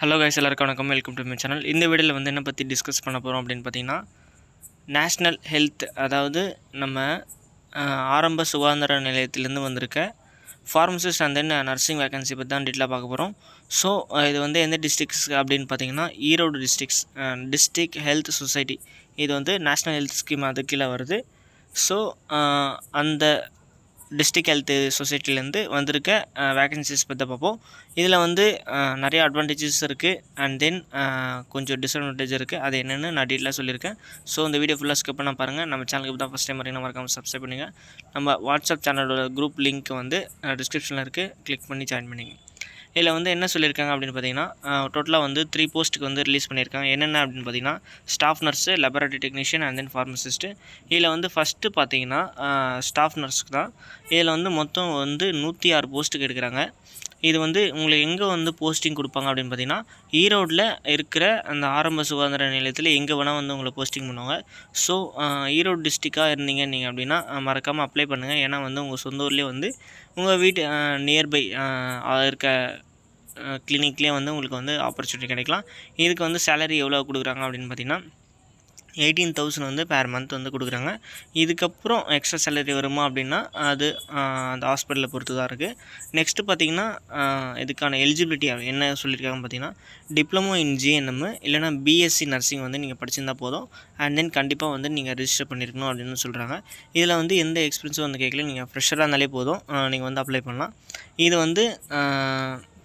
Hello guys, எல்லாருக்கும் வணக்கம். Welcome to my channel. இந்த வீடியோவில் வந்து என்ன பற்றி டிஸ்கஸ் பண்ண போகிறோம் அப்படின்னு பார்த்தீங்கன்னா, நேஷ்னல் ஹெல்த், அதாவது நம்ம ஆரம்ப சுகாதார நிலையத்திலேருந்து வந்திருக்க pharmacist and then nursing vacancy பற்றி தான் டீட்டெயிலாக பார்க்க போகிறோம். ஸோ இது வந்து எந்த டிஸ்ட்ரிக்ஸ் அப்படின்னு பார்த்தீங்கன்னா, ஈரோடு டிஸ்ட்ரிக்ட் ஹெல்த் சொசைட்டி. இது வந்து நேஷ்னல் ஹெல்த் ஸ்கீம் அது கீழே வருது. ஸோ அந்த டிஸ்ட்ரிக்ட் ஹெல்த் சொசைட்டிலேருந்து வந்திருக்க வேகன்சிஸ் பற்றி பார்ப்போம். இதில் வந்து நிறைய அட்வான்டேஜஸ் இருக்குது அண்ட் தென் கொஞ்சம் டிஸ்அட்வான்டேஜ் இருக்குது. அது என்னென்னு நான் டீட்டெயிலாக சொல்லியிருக்கேன். ஸோ இந்த வீடியோ ஃபுல்லாக ஸ்கிப் பண்ண பாருங்கள். நம்ம சேனலுக்கு தான் ஃபஸ்ட் டைம் வரீங்கன்னா மறக்காமல் சப்ஸ்கிரைப் பண்ணுங்கள். நம்ம வாட்ஸ்அப் சேனலோட குரூப் லிங்க் வந்து டிஸ்கிரிப்ஷனில் இருக்குது, கிளிக் பண்ணி ஜாயின் பண்ணிங்க. இதில் வந்து என்ன சொல்லியிருக்காங்க அப்படின்னு பார்த்தீங்கன்னா, டோட்டலாக வந்து 3 போஸ்ட்டுக்கு வந்து ரிலீஸ் பண்ணியிருக்காங்க. என்னென்ன அப்படின்னு பார்த்தீங்கன்னா, staff nurse, laboratory technician and then pharmacist. இதில் வந்து ஃபஸ்ட்டு பார்த்தீங்கன்னா ஸ்டாஃப் நர்ஸுக்கு தான். இதில் வந்து மொத்தம் வந்து 106 போஸ்ட்டுக்கு எடுக்கிறாங்க. இது வந்து உங்களுக்கு எங்கே வந்து போஸ்டிங் கொடுப்பாங்க அப்படின்னு பார்த்தீங்கன்னா, ஈரோடில் இருக்கிற அந்த ஆரம்ப சுகாதார நிலையத்தில் எங்கே வேணால் வந்து உங்களை போஸ்டிங் பண்ணுவாங்க. ஸோ ஈரோடு டிஸ்ட்ரிக்டாக இருந்தீங்க நீங்கள் அப்படின்னா மறக்காமல் அப்ளை பண்ணுங்கள். ஏன்னா வந்து உங்கள் சொந்த ஊர்லேயே வந்து உங்கள் வீட்டு நியர்பை இருக்க கிளினிக்லேயே வந்து உங்களுக்கு வந்து ஆப்பர்ச்சுனிட்டி கிடைக்கலாம். இதுக்கு வந்து சேலரி எவ்வளோ கொடுக்குறாங்க அப்படின்னு பார்த்தீங்கன்னா, 18,000 வந்து பேர் மந்த் வந்து கொடுக்குறாங்க. இதுக்கப்புறம் எக்ஸ்ட்ரா சேலரி வருமா அப்படின்னா அது அந்த ஹாஸ்பிட்டலை பொறுத்து தான் இருக்குது. நெக்ஸ்ட்டு பார்த்திங்கன்னா, இதுக்கான எலிஜிபிலிட்டி என்ன சொல்லியிருக்காங்கன்னு பார்த்தீங்கன்னா, டிப்ளமோ இன் ஜிஎன்எம் இல்லைனா பிஎஸ்சி நர்சிங் வந்து நீங்கள் படிச்சிருந்தா போதும். அண்ட் தென் கண்டிப்பாக வந்து நீங்கள் ரிஜிஸ்டர் பண்ணியிருக்கணும் அப்படின்னு சொல்கிறாங்க. இதில் வந்து எந்த எக்ஸ்பீரியன்ஸும் வந்து கேட்கல. நீங்கள் ஃப்ரெஷராக இருந்தாலே போதும், நீங்கள் வந்து அப்ளை பண்ணலாம். இது வந்து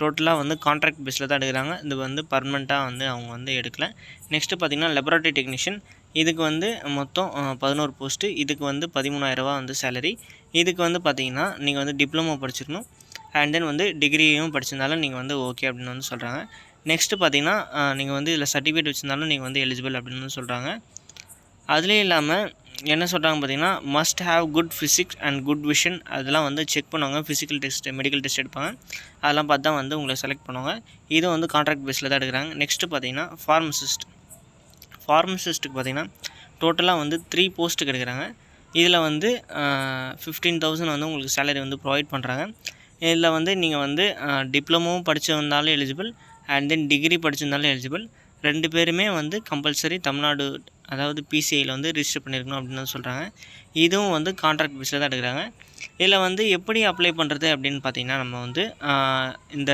டோட்டலாக வந்து கான்ட்ராக்ட் பேஸில் தான் எடுக்கிறாங்க. இது வந்து பர்மனெண்ட்டாக வந்து அவங்க வந்து எடுக்கலை. நெக்ஸ்ட்டு பார்த்திங்கன்னா, லெபரட்டரி டெக்னீஷியன். இதுக்கு வந்து மொத்தம் 11 போஸ்ட்டு. இதுக்கு வந்து 13,000 வந்து சேலரி. இதுக்கு வந்து பார்த்திங்கன்னா, நீங்கள் வந்து டிப்ளமோ படிச்சிருக்கணும் அண்ட் தென் வந்து டிகிரியும் படிச்சிருந்தாலும் நீங்கள் வந்து ஓகே அப்படின்னு வந்து சொல்கிறாங்க. நெக்ஸ்ட்டு பார்த்திங்கன்னா, நீங்கள் வந்து இதில் சர்டிஃபிகேட் வச்சுருந்தாலும் நீங்கள் வந்து எலிஜிபிள் அப்படின்னு வந்து சொல்கிறாங்க. அதுலேயும் இல்லாமல் என்ன சொல்கிறாங்க பார்த்திங்கன்னா, must have good physics and good vision. அதெல்லாம் வந்து செக் பண்ணுவாங்க. ஃபிசிக்கல் டெஸ்ட், மெடிக்கல் டெஸ்ட் எடுப்பாங்க. அதெல்லாம் பார்த்து தான் வந்து உங்களை செலக்ட் பண்ணுவாங்க. இதுவும் வந்து கான்ட்ராக்ட் பேஸில் தான் எடுக்கிறாங்க. நெக்ஸ்ட்டு பார்த்திங்கன்னா, ஃபார்மசிஸ்ட்டுக்கு பார்த்திங்கன்னா டோட்டலாக வந்து 3 போஸ்ட்டுக்கு எடுக்கிறாங்க. இதில் வந்து 15,000 வந்து உங்களுக்கு சேலரி வந்து ப்ரொவைட் பண்ணுறாங்க. இதில் வந்து நீங்கள் வந்து டிப்ளமோவும் படிச்சிருந்தாலும் எலிஜிபிள் அண்ட் தென் டிகிரி படிச்சிருந்தாலும் எலிஜிபிள். 2 பேருமே வந்து கம்பல்சரி தமிழ்நாடு, அதாவது பிசிஐயில் வந்து ரிஜிஸ்டர் பண்ணியிருக்கணும் அப்படின்னு சொல்கிறாங்க. இதுவும் வந்து கான்ட்ராக்ட் பேஸில் தான் எடுக்கிறாங்க. இதில் வந்து எப்படி அப்ளை பண்ணுறது அப்படின்னு பார்த்திங்கன்னா, நம்ம வந்து இந்த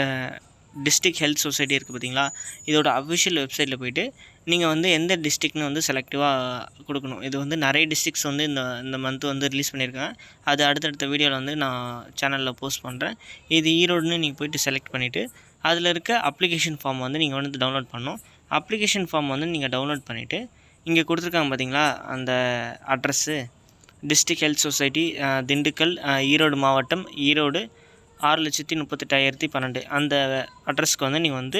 டிஸ்ட்ரிக்ட் ஹெல்த் சொசைட்டி இருக்குது பார்த்திங்களா, இதோட அஃபிஷியல் வெப்சைட்டில் போய்ட்டு நீங்கள் வந்து எந்த டிஸ்ட்ரிக்ட்னு வந்து செலக்டிவாக கொடுக்கணும். இது வந்து நிறைய டிஸ்ட்ரிக்ஸ் வந்து இந்த மந்த் வந்து ரிலீஸ் பண்ணியிருக்காங்க. அது அடுத்தடுத்த வீடியோவில் வந்து நான் சேனலில் போஸ்ட் பண்ணுறேன். இது ஈரோடுன்னு நீங்கள் போய்ட்டு செலக்ட் பண்ணிவிட்டு அதில் இருக்க அப்ளிகேஷன் ஃபார்ம் வந்து நீங்கள் வந்து டவுன்லோட் பண்ணணும். அப்ளிகேஷன் ஃபார்ம் வந்து நீங்கள் டவுன்லோட் பண்ணிவிட்டு இங்கே கொடுத்துருக்காங்க பார்த்திங்களா, அந்த address district health society, Dindigul, Erode மாவட்டம், ஈரோடு 6,38,12 அந்த அட்ரஸ்க்கு வந்து நீங்கள் வந்து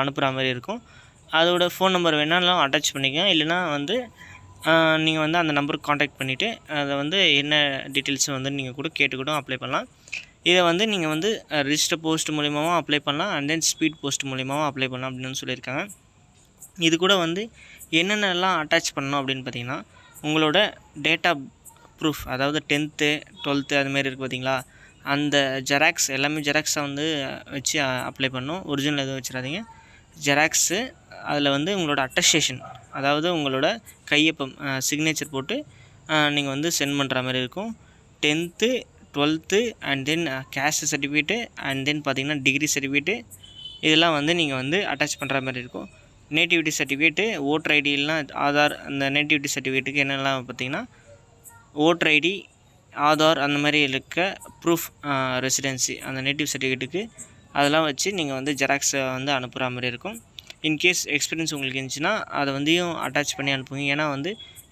அனுப்புகிற மாதிரி இருக்கும். அதோட ஃபோன் நம்பர் வேணாலும் அட்டாச் பண்ணிக்கங்க. இல்லைனா வந்து நீங்கள் வந்து அந்த நம்பருக்கு காண்டாக்ட் பண்ணிவிட்டு அதை வந்து என்ன டீட்டெயில்ஸும் வந்து நீங்கள் கூட கேட்டுக்கிட்டும் அப்ளை பண்ணலாம். இதை வந்து நீங்கள் வந்து ரிஜிஸ்டர் போஸ்ட் மூலிமாவும் அப்ளை பண்ணலாம் அண்ட் தென் ஸ்பீட் போஸ்ட் மூலிமாவும் அப்ளை பண்ணலாம் அப்படின்னு சொல்லியிருக்காங்க. இது கூட வந்து என்னென்னலாம் அட்டாச் பண்ணணும் அப்படின்னு பார்த்தீங்கன்னா, உங்களோட டேட்டா ப்ரூஃப், அதாவது 10th 12th அதுமாரி இருக்குது பார்த்திங்களா, அந்த ஜெராக்ஸ் எல்லாமே ஜெராக்ஸை வந்து வச்சு அப்ளை பண்ணணும். ஒரிஜினல் எதுவும் வச்சிடாதீங்க, ஜெராக்ஸு. அதில் வந்து உங்களோட அட்டஸ்டேஷன், அதாவது உங்களோட கையொப்பம், சிக்னேச்சர் போட்டு நீங்கள் வந்து சென்ட் பண்ணுற மாதிரி இருக்கும். 10th 12th and then caste certificate and then பார்த்திங்கன்னா டிகிரி சர்டிஃபிகேட்டு, இதெல்லாம் வந்து நீங்கள் வந்து அட்டாச் பண்ணுற மாதிரி இருக்கும். நேட்டிவிட்டி சர்டிஃபிகேட்டு, ஓட்டர் ஐடி இல்லைனா ஆதார். அந்த நேட்டிவிட்டி சர்டிஃபிகேட்டுக்கு என்னெல்லாம் பார்த்திங்கன்னா, ஓட்டர் ஐடி, ஆதார், அந்த மாதிரி இருக்க ப்ரூஃப் ரெசிடென்சி, அந்த நேட்டிவ் சர்டிஃபிகேட்டுக்கு அதெல்லாம் வச்சு நீங்கள் வந்து ஜெராக்ஸை வந்து அனுப்புகிற மாதிரி இருக்கும். இன்கேஸ் எக்ஸ்பீரியன்ஸ் உங்களுக்கு இருந்துச்சுன்னா அதை வந்துயும் அட்டாச் பண்ணி அனுப்புங்க. ஏன்னா வந்து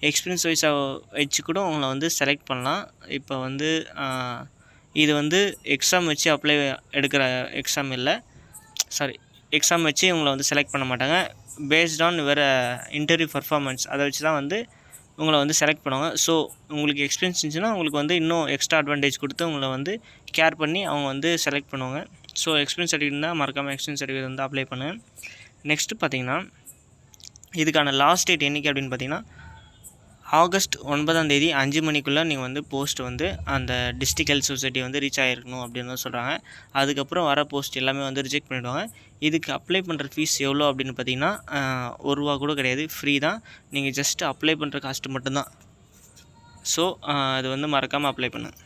எக்ஸ்பீரியன்ஸ் வைஸாக வச்சு கூட உங்களை வந்து செலக்ட் பண்ணலாம். இப்போ வந்து இது வந்து எக்ஸாம் வச்சு எடுக்கிற எக்ஸாம் இல்லை, எக்ஸாம் வச்சு உங்களை வந்து செலக்ட் பண்ண மாட்டாங்க. பேஸ்ட் ஆன் வேறு இன்டர்வியூ பர்ஃபார்மன்ஸ், அதை வச்சு தான் வந்து உங்களை வந்து செலக்ட் பண்ணுவாங்க. ஸோ உங்களுக்கு எக்ஸ்பீரியன்ஸ் இருந்துச்சுன்னா உங்களுக்கு வந்து இன்னும் எக்ஸ்ட்ரா அட்வான்டேஜ் கொடுத்து உங்களை வந்து கேர் பண்ணி அவங்க வந்து செலக்ட் பண்ணுவாங்க. ஸோ எக்ஸ்பீரியன்ஸ் சர்டிஃபிகேட் இருந்தால் மறக்காமல் எக்ஸ்பீரியன்ஸ் சர்டிஃபிகேட் வந்து அப்ளை பண்ணுங்கள். நெக்ஸ்ட்டு பார்த்திங்கன்னா, இதுக்கான லாஸ்ட் டேட் என்றைக்கு அப்படின்னு பார்த்திங்கன்னா, ஆகஸ்ட் 9ஆம் தேதி 5 மணிக்குள்ளே நீங்கள் வந்து போஸ்ட் வந்து அந்த டிஸ்ட்ரிக்ட் ஹெல்த் சொசைட்டி வந்து ரீச் ஆகிருக்கணும் அப்படின்னு தான் சொல்கிறாங்க. அதுக்கப்புறம் வர போஸ்ட் எல்லாமே வந்து ரிஜெக்ட் பண்ணிவிடுவாங்க. இதுக்கு அப்ளை பண்ணுற ஃபீஸ் எவ்வளோ அப்படின்னு பார்த்தீங்கன்னா ₹1 கூட கிடையாது, ஃப்ரீ தான். நீங்கள் ஜஸ்ட்டு அப்ளை பண்ணுற காஸ்ட்டு மட்டும்தான். ஸோ அது வந்து மறக்காமல் அப்ளை பண்ணுங்கள்.